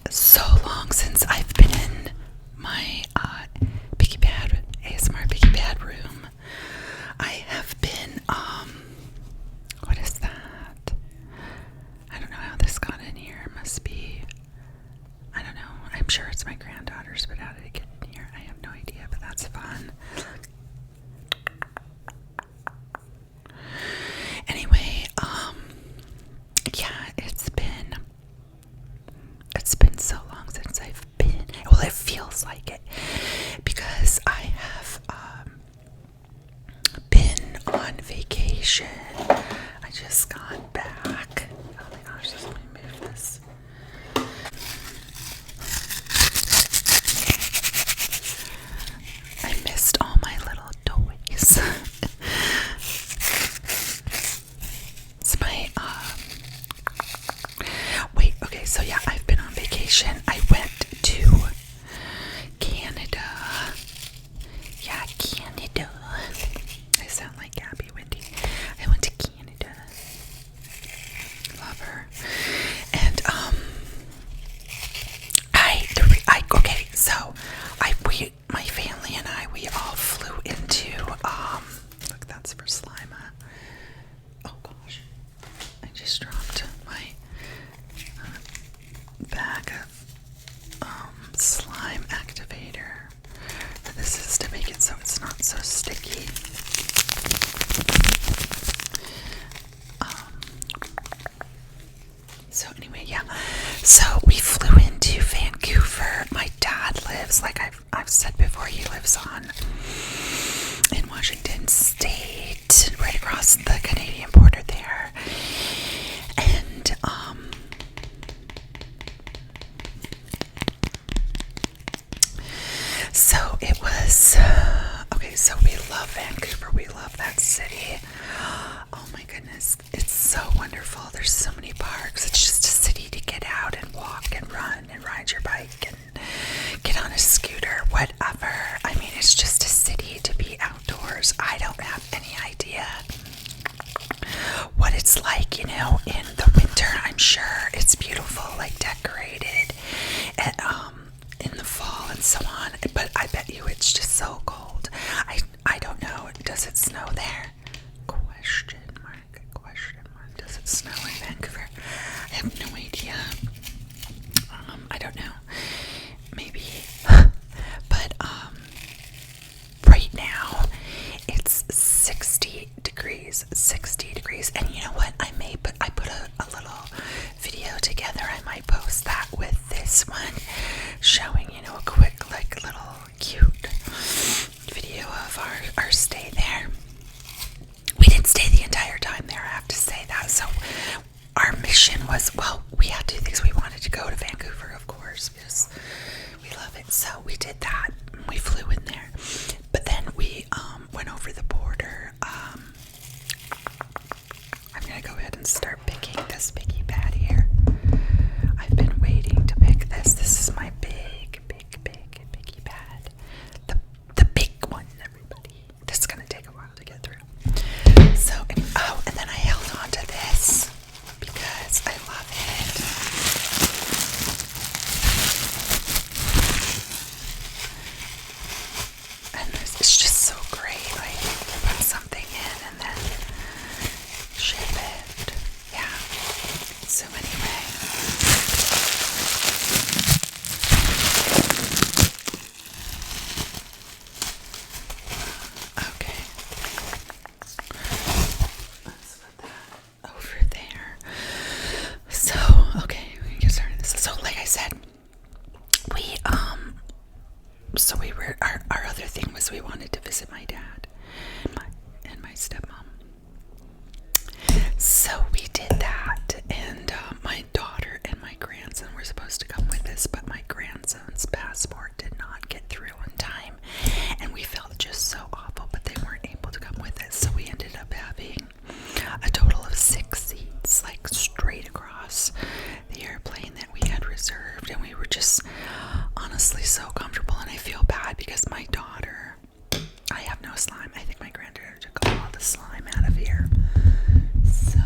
so long since I've been in my Picky Bad ASMR Picky Bad room. I have been what is that? I don't know how this got in here. It must be, I don't know. I'm sure it's my granddaughter's, but how did it get in here? I have no idea, but that's fun. Anyway, yeah, it's been so long since I've been, well, it feels like it, because I have been on vacation. I just got back. Oh my gosh, let me move this. I missed all my little toys. It's my wait, okay, so yeah, I've been on vacation. I went to Canada. Yeah, Canada. I sound like Gabby Wendy. I went to Canada. Love her. And okay, so my family and I, we all flew into look, that's for slime. Oh gosh, I just dropped my bag of slime activator. This is to make it so it's not so sticky. So anyway, yeah. So we flew into Vancouver. My dad lives, like I've said before, he lives in Washington State, right across the Canadian border there. And so it was okay, so we love Vancouver. We love that city. Oh my goodness, it's so wonderful. There's so many parks. It's just a city to get out and walk and run and ride your bike and get on a scooter, whatever. I mean, it's just a city to be outdoors. I don't have any idea what it's like, in the winter. I'm sure it's beautiful, like decorated, and in the fall and so on. But I bet you it's just so cold. I don't know. Does it snow there? Question mark. Does it snow in Vancouver? I have no idea. I don't know. Maybe. But right now it's 60 degrees. And you know what? I put a little video together. I might post that with this one, showing, a quick, like, little cute video of our stay there. We didn't stay the entire time there, I have to say that. So our mission was, well, we had two things. We wanted to go to Vancouver, of course, because we love it. So we did that. We flew in there. But then we went over the border. I'm going to go ahead and start picking this Picky Bad here. I've been waiting to pick this. This is my big Picky Bad. The big one, everybody. This is going to take a while to get through. So, and then I held on to this because I love it. And it's just so great. Like, you put something in and then ship it. Yeah. So anyway. Okay. Let's put that over there. So, okay, we can get started. So, like I said, our other thing was we wanted to visit my dad and my stepmom. So we did that, and my daughter and my grandson were supposed to come with us, but my grandson's passport did not get through in time, and we felt just so awful, but they weren't able to come with us, so we ended up having a total of 6 seats, like straight across the airplane that we had reserved, and we were just honestly so comfortable. And I feel bad because my daughter, I have no slime. I think my granddaughter took all the slime out of here. So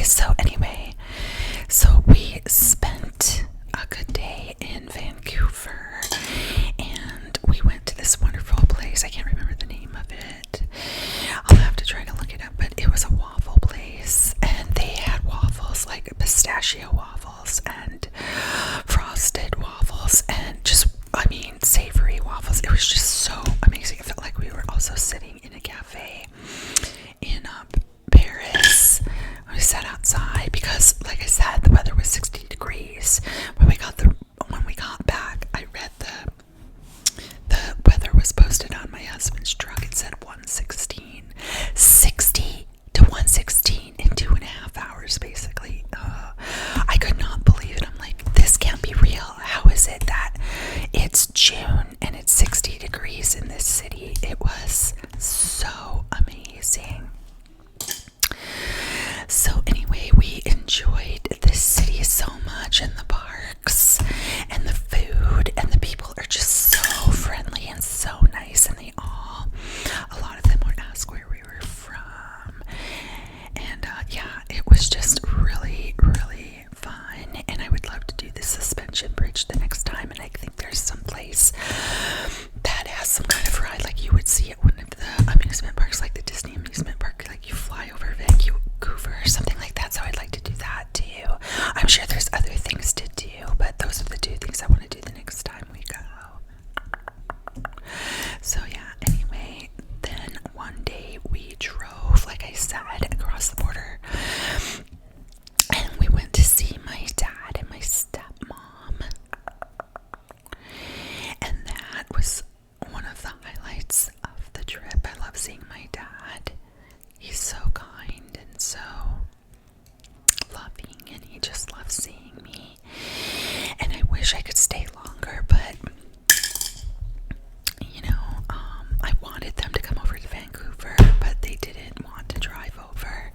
So anyway, so we spent a good day in Vancouver, and we went to this wonderful place. I can't remember the name of it. I'll have to try to look it up, but it was a waffle place, and they had waffles, like pistachio waffles and frosted waffles, and just, I mean, savory waffles. It was just so amazing. It felt like we were also sitting in a cafe in Paris. We sat outside because, like I said, the weather was 60 degrees. When we got back, I read the weather was posted on my husband's truck. It said 116, 60 to 116 in 2.5 hours, basically. I could not believe it. I'm like, this can't be real. How is it that it's June and it's 60 degrees in this city? It was so amazing. So anyway, we enjoyed this city so much, and the parks and the food, and the people are just so friendly and so nice, and a lot of them would ask where we were from, and yeah, it was just really, really fun, and I would love to do the suspension bridge the next time, and I think there's some place that has some kind of ride like you would see at one of the amusement parks, like the Disney amusement park, like you fly over Vancouver or something like that. So I'd like to do that too. I'm sure there's other things to do, but those are the two things I want to do the next time we go. So yeah, anyway, then one day we drove, like I said, across the border, and we went to see my dad and my stepmom, and that was one of the highlights of the trip. I love seeing my dad. He's so kind and so loving, and he just loves seeing me, and I wish I could stay longer, but you know, I wanted them to come over to Vancouver, but they didn't want to drive over,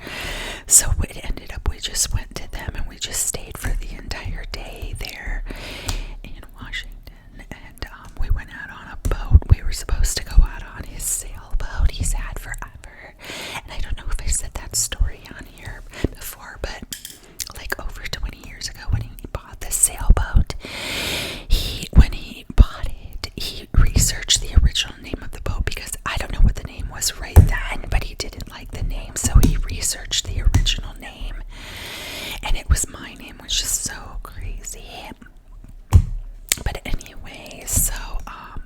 so it ended up we just went to them, and we just stayed for the entire day there in Washington, and we went out on a boat. We were supposed to go out on his sailboat he's had forever, and I don't know if I said that story on here before, but like over 20 years ago when he bought the sailboat, when he bought it, he researched the original name of the boat, because I don't know what the name was right then, but he didn't like the name, so he researched the original name, and it was my name, which is so crazy. But anyway, so I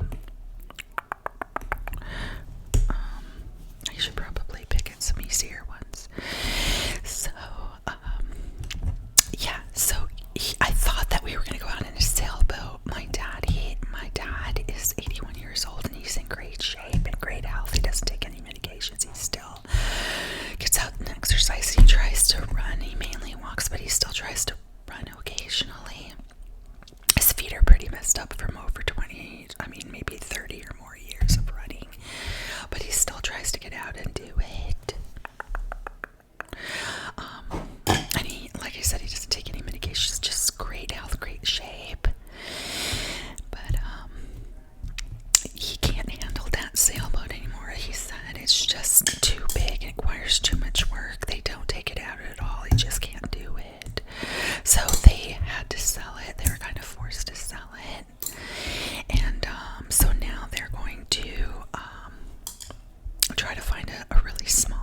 should probably pick at some easier ones. So yeah, so I thought that we were gonna go out in a sailboat. My dad is 81 years old, and he's in great shape and great health. He doesn't take any medications. He still gets out and exercises. He tries to run. He mainly walks, but he still tries to run occasionally. His feet are pretty messed up from over 20, I mean maybe 30 or more years of running, but he still tries to get out and do it. And he, like I said, he doesn't take any medications, just great health, great shape. But he can't handle that sailboat anymore. He said it's just too big, it requires too much work. They don't take it out at all. He just can't do it. So they had to sell it. They were kind of forced to sell it. And so now they're going to try to find a really small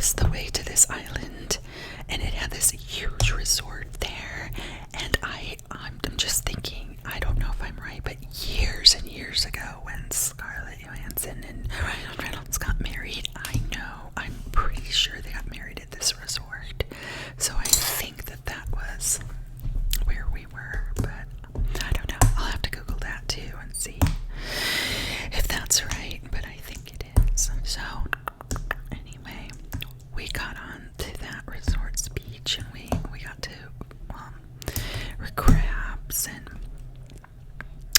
across the way to this island, and it had this huge resort there. And I'm just thinking, I don't know if I'm right, but years and years ago, when Scarlett Johansson and Ryan Reynolds got married, I'm pretty sure they got married at this resort. So I think that was where we were, but I don't know. I'll have to Google that too and see if that's right, but I think it is. So anyway, we got on to that resort's beach, and we got to crabs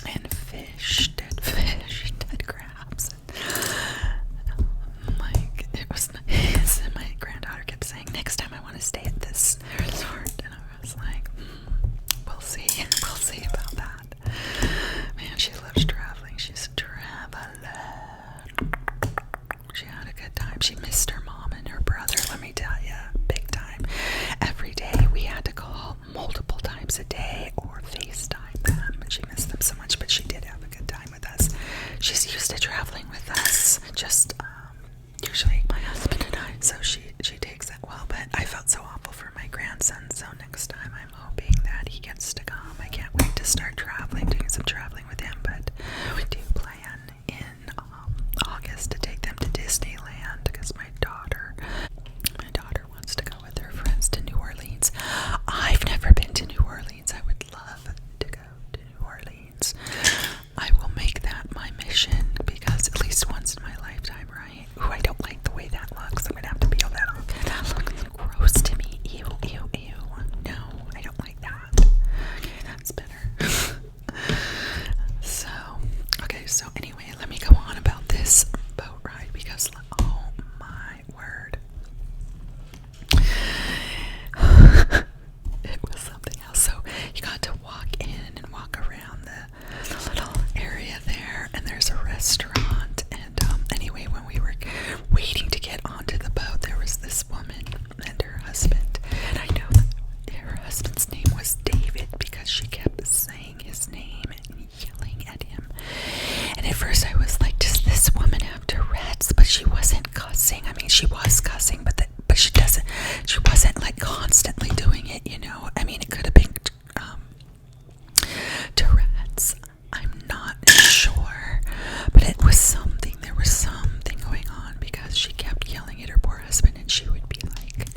and fished and crabs. Like, it was nice. And my granddaughter kept saying, next time I want to stay at this resort. And I was like, we'll see about that. Man, she loves traveling. She's a traveler. She had a good time. She missed her mom and her brother, let me tell you, big time. Every day we had to call multiple times a day or FaceTime them. She missed them so much, but she did have a good time with us. She's used to traveling with us, just usually my husband and I, so she takes it well. But I felt so awful for my grandson, so next time I'm hoping that he gets to come. I can't wait to start traveling, doing some traveling with him. But we do plan in August to take them to Disneyland, because my daughter wants to go with her friends to New Orleans. I've never been to New Orleans. I would love to go to New Orleans. I will make that my mission, because at least once in my lifetime, right? Ooh, I don't like the way that looks. I'm gonna have to peel that off. That looks gross to me. Ew, ew, ew. No, I don't like that. Okay, that's better. So anyway, let me go on about this boat ride, because oh my word. It was something else. So you got to walk in and walk around the little area there, and there's a restaurant. And anyway, when we were waiting to get onto the boat, there was this woman and her husband, and I know that her husband's name was David, because she kept saying his name and yelling at him. And at first I was like, does this woman have Tourette's? But she wasn't cussing. I mean, she was cussing, but she wasn't like constantly doing it, you know. I mean, it could have been Tourette's. I'm not sure, but it was something. There was something going on, because she kept yelling at her poor husband, and she would be like,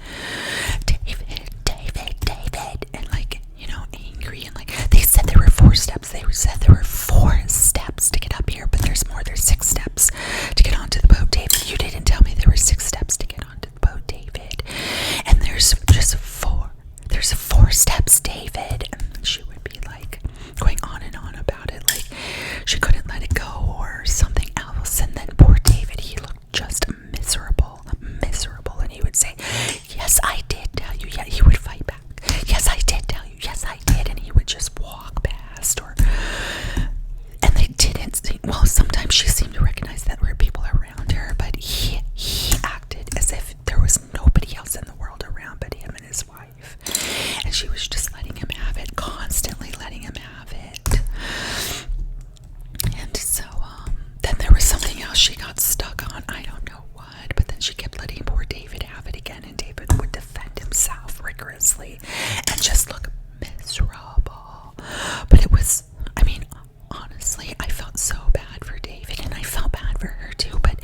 David, David, David, and like, you know, angry. And like, they said there were 4 steps. They said there were 4 steps to get up here, but there's more. There's 6 steps to get onto the boat, David. You didn't tell me there were 6 steps to get onto the boat, David. And there's just 4. There's 4 steps, David. And she would be like going on and on about it, like she couldn't let it go or something else. And then poor David, he looked just miserable, and he would say, yes, I did tell you. Yeah, he would fight back. Yes, I did tell you. Yes, I did. And he would just walk past, and they didn't see. Well, sometimes she seemed to recognize that there were people around her, but he acted as if there was nobody else in the world around but him and his wife. And she was just letting him have it, constantly letting him have it. And so, then there was something else she got stuck on. I don't know what, but then she kept letting poor David have it again, and David would defend himself rigorously and just look miserable. But it was, I mean, honestly, I felt so bad for David, and I felt bad for her too, but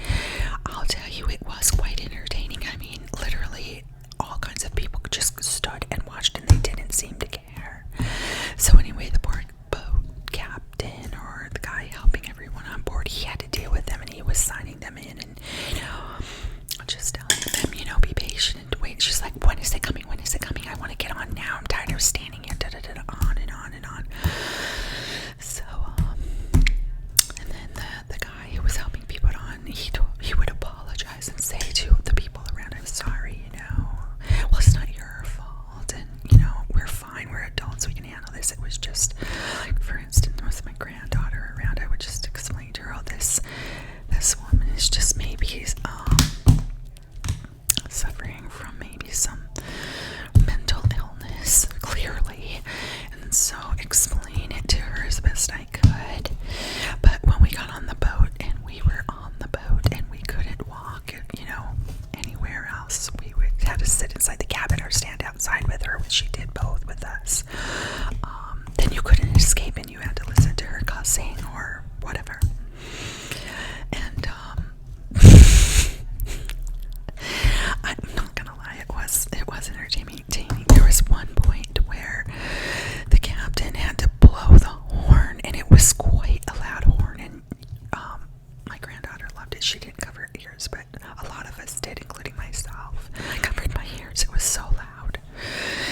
she didn't cover her ears, but a lot of us did, including myself. I covered my ears. It was so loud.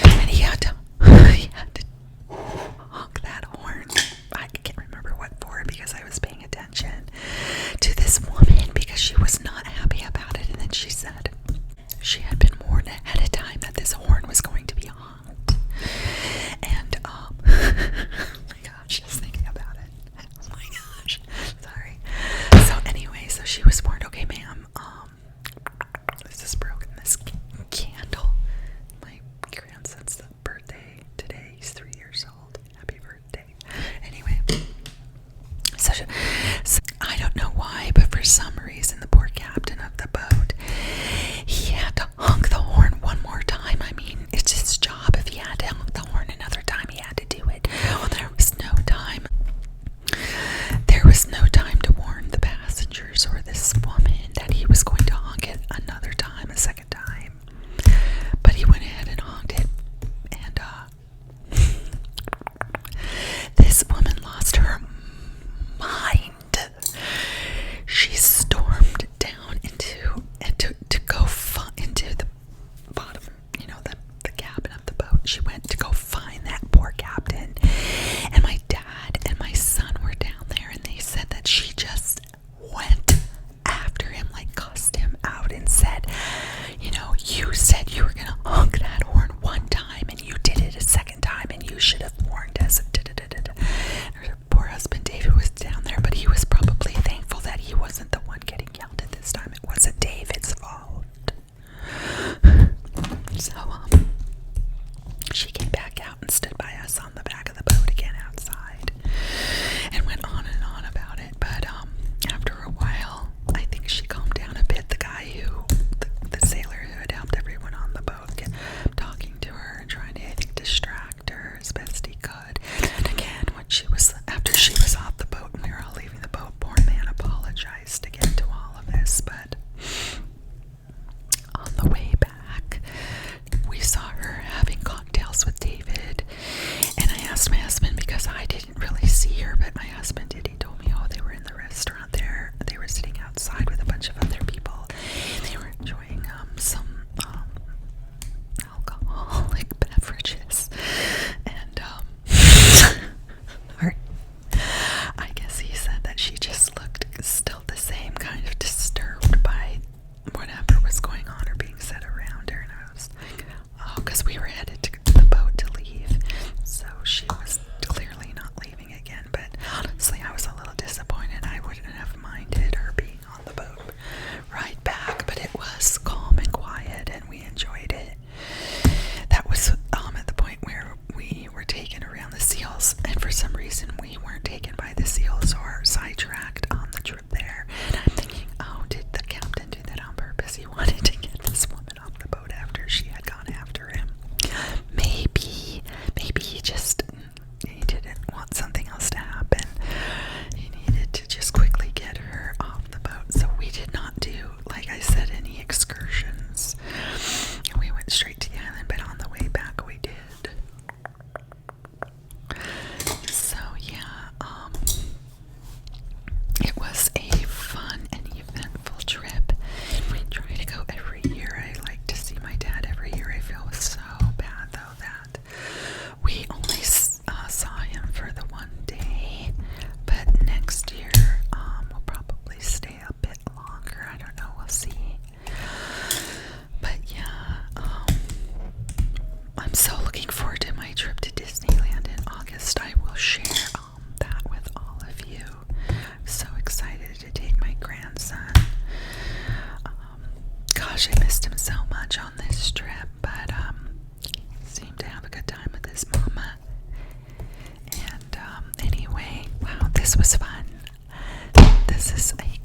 And he had to honk that horn. I can't remember what for because I was paying attention to this woman because she was not happy about it. And then she said she had been warned ahead of time that this horn was going to be honked. And, oh my gosh, just thinking about it. Oh my gosh, sorry. So anyway, so she was warned, okay, ma'am, this is broken, this candle. My grandson's birthday today. He's 3 years old. Happy birthday. Anyway, so I don't know why, but for some reason, the poor captain of the boat, he had to honk the horn one more time. I mean, it's his job. If he had to honk the horn another time, he had to do it. Well, there was no time. There was no time to warn the passengers or this woman that he was going to honk it another time, a second time. But he went ahead and honked it. And, this woman lost her mind. She stormed down to go into the bottom, the cabin of the boat. She went to go find that poor captain. And my dad and my son were down there, and they said that she just went after him, like cussed him out and said, you said you were going to honk that horn one time and you did it a second time and you should have warned us. Her poor husband David was down there, but he was probably thankful that he wasn't the one getting yelled at this time. It wasn't David's fault. So, she came back out and stood by us on the back of the boat again outside and went on and on about it. But after a while, I think she calmed down a bit. The guy the sailor who had helped everyone on the boat, kept talking to her and trying to, I think, distract her as best he could. And again, after she was off the boat and we were all leaving the boat, poor man apologized again to all of this. But on the way back, we saw her having cocktails with David, and I asked my husband because I didn't really see her, but my husband did. He told me, they were in the restaurant there. They were sitting outside with a bunch of other people. They were enjoying some alcoholic beverages, and I guess he said that she just looked still the same, kind of disturbed by whatever was going on or being said around her. And I was like, because we were headed to the boat to leave, so she was clearly not leaving again. But honestly, I was a little disappointed. I wouldn't have minded her being on the boat right back, but it was calm and quiet, and we enjoyed it. That was at the point where we were taken around the seals, and for some reason we weren't taken by the seals or sidetracked on the trip there. And I'm thinking, did the captain do that on purpose? He wanted to get this woman off the boat after she had gone after him. Maybe he didn't want something else to happen. He needed to just quickly get her off the boat. So we did not do, like I said, any excursions. We went straight to the island, but on the way back we did. So yeah, it was a fun and eventful trip. We try to go every year. I like to see my dad every year. I feel so bad though that we only saw him for the one day, but next year we'll probably stay a bit longer. I don't know, we'll see. But yeah, I'm so looking forward to my trip to Disneyland in August. I will share that with all of you. I'm so excited to take my grandson. Gosh, I missed him so much on this trip, but he seemed to have a good time with his mama. And anyway, wow, this was fun. This is a